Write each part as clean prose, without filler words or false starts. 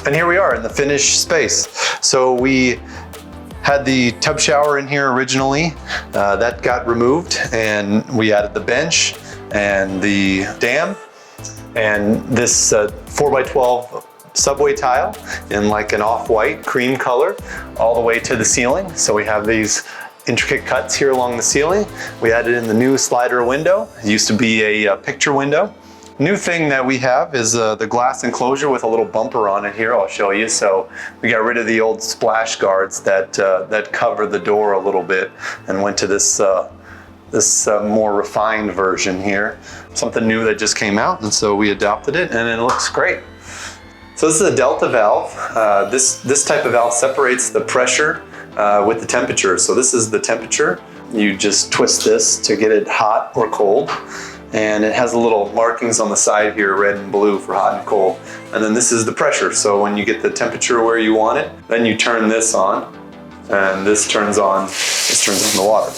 And here we are in the finished space. So we had the tub shower in here originally. That got removed, and we added the bench and the dam and this 4x12 subway tile in like an off-white cream color all the way to the ceiling. So we have these intricate cuts here along the ceiling. We added in the new slider window. It used to be a picture window. New thing that we have is the glass enclosure with a little bumper on it here. I'll show you. So we got rid of the old splash guards that cover the door a little bit and went to this more refined version here. Something new that just came out, and so we adopted it, and it looks great. So this is a delta valve. This type of valve separates the pressure with the temperature. So this is the temperature. You just twist this to get it hot or cold. And it has a little markings on the side here, red and blue for hot and cold. And then this is the pressure. So when you get the temperature where you want it, then you turn this on, and this turns on the water.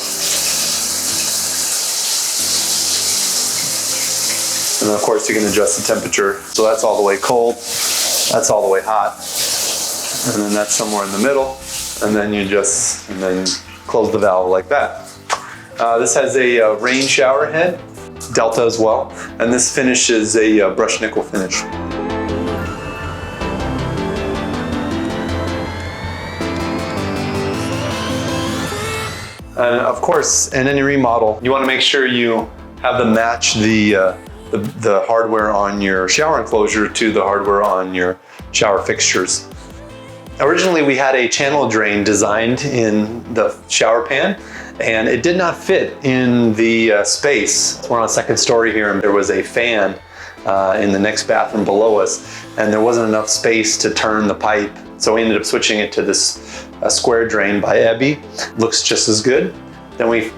And of course you can adjust the temperature. So that's all the way cold, that's all the way hot. And then that's somewhere in the middle. And then you just, and then close the valve like that. This has a rain shower head. Delta as well, and this finish is a brushed nickel finish. And of course, in any remodel, you want to make sure you have them match the hardware on your shower enclosure to the hardware on your shower fixtures. Originally, we had a channel drain designed in the shower pan, and it did not fit in the space. We're on the second story here, and there was a fan in the next bathroom below us, and there wasn't enough space to turn the pipe. So we ended up switching it to this square drain by Ebbe. Looks just as good. Then we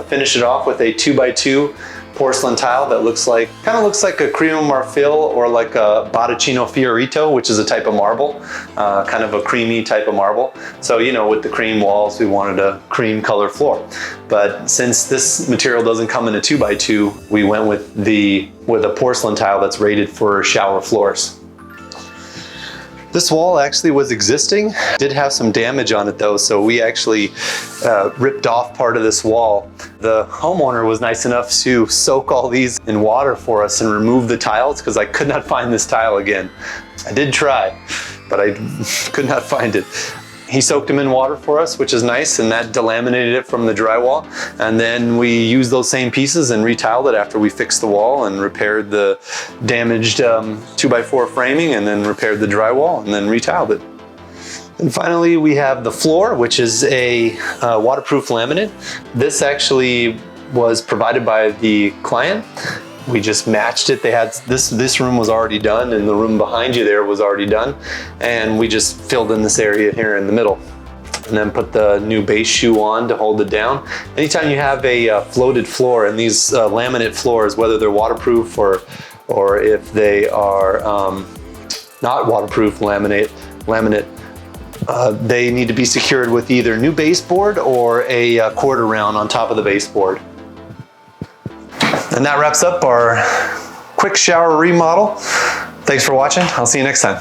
finished it off with a 2x2 porcelain tile that kind of looks like a crema marfil or like a Botticino Fiorito, which is a type of marble, kind of a creamy type of marble. So, you know, with the cream walls, we wanted a cream color floor. But since this material doesn't come in a 2x2, we went with a porcelain tile that's rated for shower floors. This wall actually was existing, did have some damage on it though, so we actually ripped off part of this wall. The homeowner was nice enough to soak all these in water for us and remove the tiles because I could not find this tile again. I did try, but I could not find it. He soaked them in water for us, which is nice, and that delaminated it from the drywall. And then we used those same pieces and retiled it after we fixed the wall and repaired the damaged 2x4 framing, and then repaired the drywall and then retiled it. And finally, we have the floor, which is a waterproof laminate. This actually was provided by the client. We just matched it. They had this room was already done, and the room behind you there was already done, and we just filled in this area here in the middle, and then put the new base shoe on to hold it down. Anytime you have a floated floor, and these laminate floors, whether they're waterproof or if they are not waterproof laminate, they need to be secured with either new baseboard or a quarter round on top of the baseboard. And that wraps up our quick shower remodel. Thanks for watching. I'll see you next time.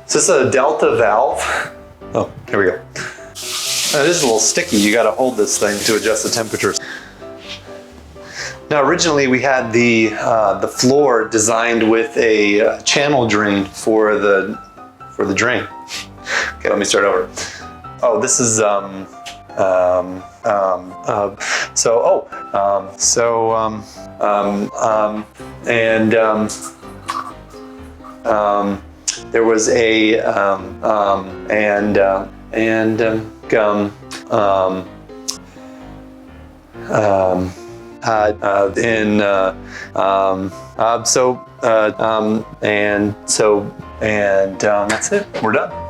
Is this a delta valve? Oh, here we go. It is a little sticky. You got to hold this thing to adjust the temperature. Now, originally we had the floor designed with a channel drain for the drain. Okay, let me start over. Oh, this is there was a that's it. We're done.